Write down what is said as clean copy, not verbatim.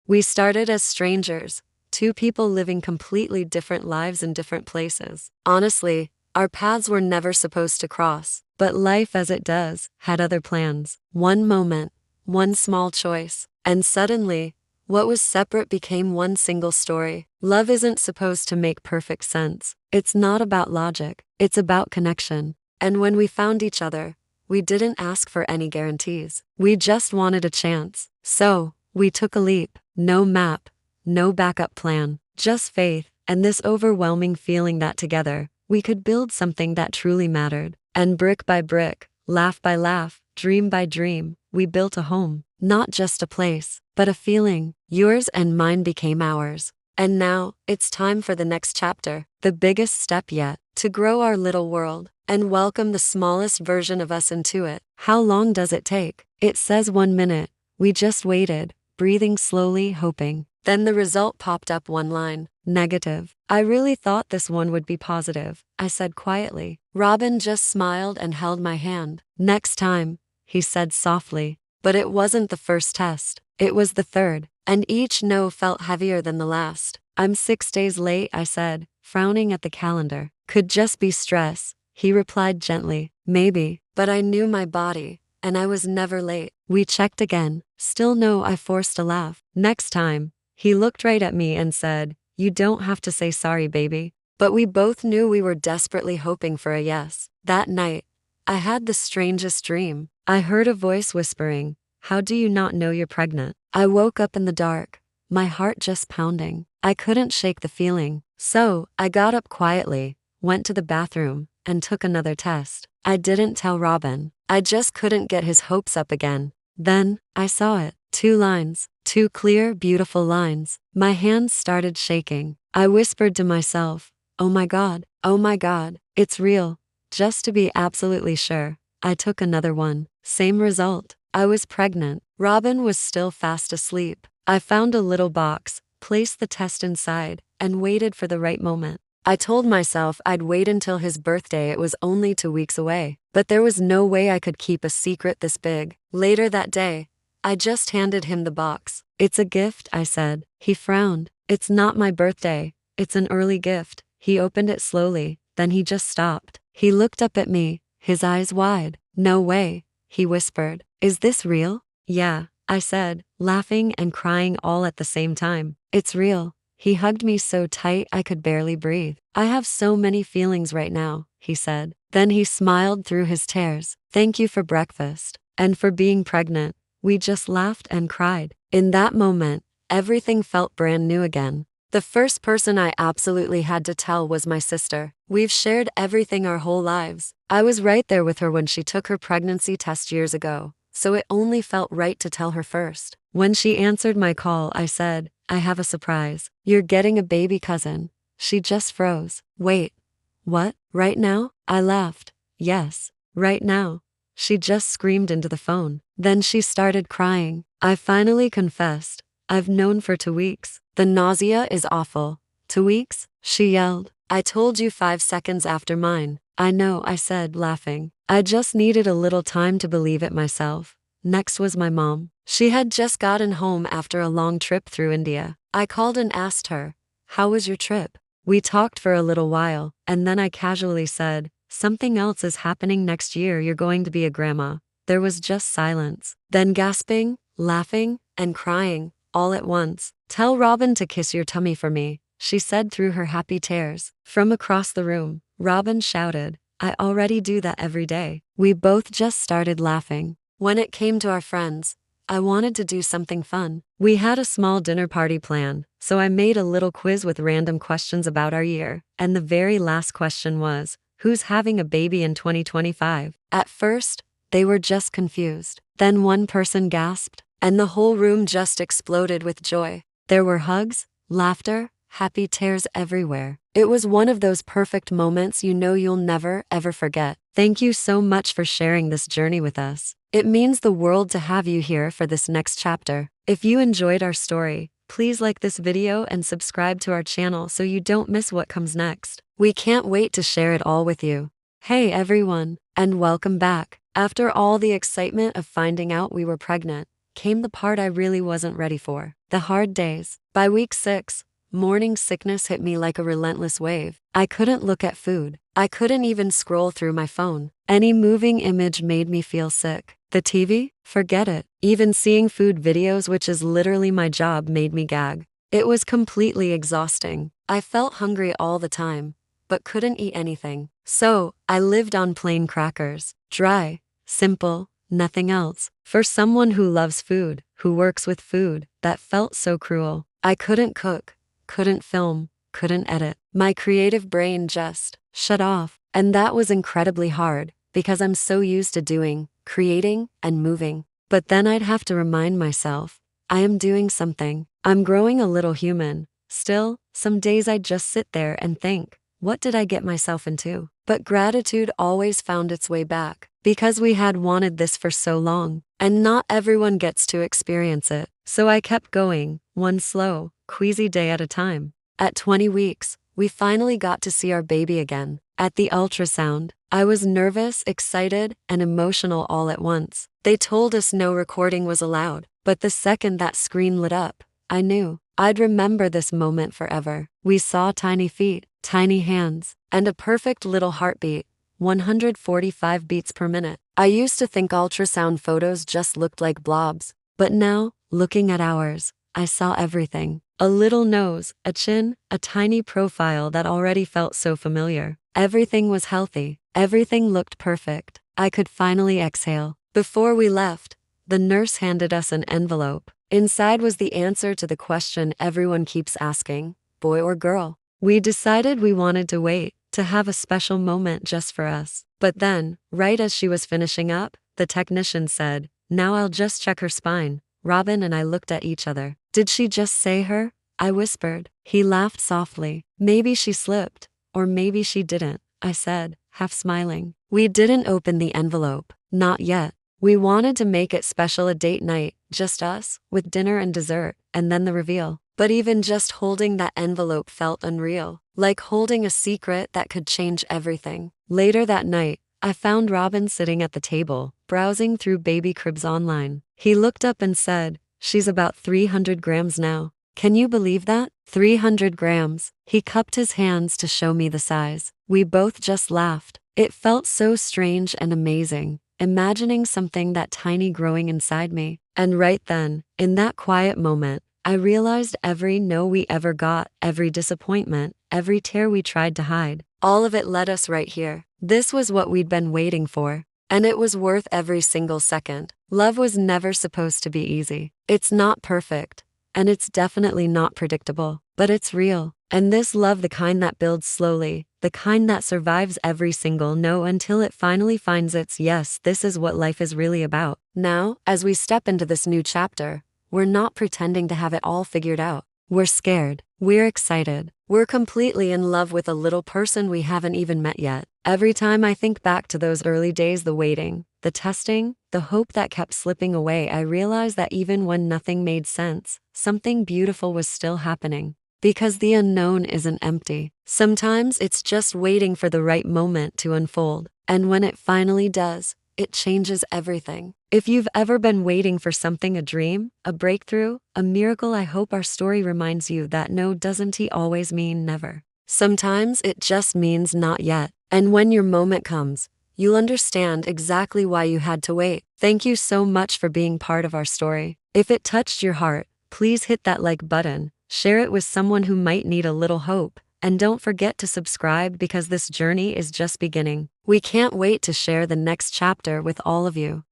We started as strangers, two people living completely different lives in different places. Honestly, our paths were never supposed to cross, but life as it does had other plans. One moment, one small choice, and suddenly, what was separate became one single story. Love isn't supposed to make perfect sense. It's not about logic, it's about connection. And when we found each other, we didn't ask for any guarantees. We just wanted a chance. So, we took a leap. No map, no backup plan, just faith, and this overwhelming feeling that together, we could build something that truly mattered. And brick by brick, laugh by laugh, dream by dream, we built a home. Not just a place, but a feeling. Yours and mine became ours. And now, it's time for the next chapter, the biggest step yet, to grow our little world and welcome the smallest version of us into it. How long does it take? It says 1 minute. We just waited, breathing slowly, hoping. Then the result popped up, one line. Negative. I really thought this one would be positive, I said quietly. Robin just smiled and held my hand. Next time, he said softly. But it wasn't the first test. It was the third, and each no felt heavier than the last. I'm 6 days late, I said, frowning at the calendar. Could just be stress, he replied gently. Maybe, but I knew my body, and I was never late. We checked again. Still no, I forced a laugh. Next time, he looked right at me and said, you don't have to say sorry, baby. But we both knew we were desperately hoping for a yes. That night, I had the strangest dream. I heard a voice whispering, how do you not know you're pregnant? I woke up in the dark, my heart just pounding. I couldn't shake the feeling. So, I got up quietly, went to the bathroom, and took another test. I didn't tell Robin. I just couldn't get his hopes up again. Then, I saw it. 2 lines. 2 clear, beautiful lines. My hands started shaking. I whispered to myself, oh my God, it's real. Just to be absolutely sure, I took another one. Same result. I was pregnant. Robin was still fast asleep. I found a little box, placed the test inside, and waited for the right moment. I told myself I'd wait until his birthday. It was only 2 weeks away. But there was no way I could keep a secret this big. Later that day, I just handed him the box. It's a gift, I said. He frowned. It's not my birthday. It's an early gift. He opened it slowly, then he just stopped. He looked up at me, his eyes wide. No way, he whispered. Is this real? Yeah, I said, laughing and crying all at the same time. It's real. He hugged me so tight I could barely breathe. I have so many feelings right now, he said. Then he smiled through his tears. Thank you for breakfast. And for being pregnant. We just laughed and cried. In that moment, everything felt brand new again. The first person I absolutely had to tell was my sister. We've shared everything our whole lives. I was right there with her when she took her pregnancy test years ago, so it only felt right to tell her first. When she answered my call, I said, I have a surprise. You're getting a baby cousin. She just froze. Wait. What? Right now? I laughed. Yes, right now. She just screamed into the phone. Then she started crying. I finally confessed. I've known for 2 weeks. The nausea is awful. 2 weeks? She yelled. I told you 5 seconds after mine. I know, I said, laughing. I just needed a little time to believe it myself. Next was my mom. She had just gotten home after a long trip through India. I called and asked her, how was your trip? We talked for a little while, and then I casually said, something else is happening next year. You're going to be a grandma. There was just silence. Then gasping, laughing, and crying, all at once. Tell Robin to kiss your tummy for me, she said through her happy tears. From across the room, Robin shouted, I already do that every day. We both just started laughing. When it came to our friends, I wanted to do something fun. We had a small dinner party planned, so I made a little quiz with random questions about our year, and the very last question was, who's having a baby in 2025? At first, they were just confused. Then one person gasped, and the whole room just exploded with joy. There were hugs, laughter, happy tears everywhere. It was one of those perfect moments you know you'll never, ever forget. Thank you so much for sharing this journey with us. It means the world to have you here for this next chapter. If you enjoyed our story, please like this video and subscribe to our channel so you don't miss what comes next. We can't wait to share it all with you. Hey everyone, and welcome back. After all the excitement of finding out we were pregnant, came the part I really wasn't ready for. The hard days. By week 6, morning sickness hit me like a relentless wave. I couldn't look at food. I couldn't even scroll through my phone. Any moving image made me feel sick. The TV? Forget it. Even seeing food videos, which is literally my job, made me gag. It was completely exhausting. I felt hungry all the time, but couldn't eat anything. So, I lived on plain crackers. Dry, simple, nothing else. For someone who loves food, who works with food, that felt so cruel. I couldn't cook, couldn't film, couldn't edit. My creative brain just shut off. And that was incredibly hard, because I'm so used to doing, creating, and moving. But then I'd have to remind myself, I am doing something. I'm growing a little human. Still, some days I'd just sit there and think, what did I get myself into? But gratitude always found its way back, because we had wanted this for so long, and not everyone gets to experience it. So I kept going, one slow, queasy day at a time. At 20 weeks, we finally got to see our baby again. At the ultrasound, I was nervous, excited, and emotional all at once. They told us no recording was allowed, but the second that screen lit up, I knew. I'd remember this moment forever. We saw tiny feet, tiny hands, and a perfect little heartbeat, 145 beats per minute. I used to think ultrasound photos just looked like blobs, but now, looking at ours, I saw everything. A little nose, a chin, a tiny profile that already felt so familiar. Everything was healthy. Everything looked perfect. I could finally exhale. Before we left, the nurse handed us an envelope. Inside was the answer to the question everyone keeps asking, boy or girl. We decided we wanted to wait, to have a special moment just for us. But then, right as she was finishing up, the technician said, now I'll just check her spine. Robin and I looked at each other. Did she just say her? I whispered. He laughed softly. Maybe she slipped, or maybe she didn't, I said, half smiling. We didn't open the envelope. Not yet. We wanted to make it special, a date night, just us, with dinner and dessert, and then the reveal. But even just holding that envelope felt unreal, like holding a secret that could change everything. Later that night, I found Robin sitting at the table, browsing through baby cribs online. He looked up and said, she's about 300 grams now. Can you believe that? 300 grams. He cupped his hands to show me the size. We both just laughed. It felt so strange and amazing, imagining something that tiny growing inside me. And right then, in that quiet moment, I realized every no we ever got, every disappointment, every tear we tried to hide, all of it led us right here. This was what we'd been waiting for. And it was worth every single second. Love was never supposed to be easy. It's not perfect, and it's definitely not predictable, but it's real. And this love, the kind that builds slowly, the kind that survives every single no until it finally finds its yes, this is what life is really about. Now, as we step into this new chapter, we're not pretending to have it all figured out. We're scared. We're excited. We're completely in love with a little person we haven't even met yet. Every time I think back to those early days, the waiting, the testing, the hope that kept slipping away, I realize that even when nothing made sense, something beautiful was still happening. Because the unknown isn't empty. Sometimes it's just waiting for the right moment to unfold. And when it finally does, it changes everything. If you've ever been waiting for something, a dream, a breakthrough, a miracle, I hope our story reminds you that no doesn't always mean never. Sometimes it just means not yet. And when your moment comes, you'll understand exactly why you had to wait. Thank you so much for being part of our story. If it touched your heart, please hit that like button, share it with someone who might need a little hope, and don't forget to subscribe because this journey is just beginning. We can't wait to share the next chapter with all of you.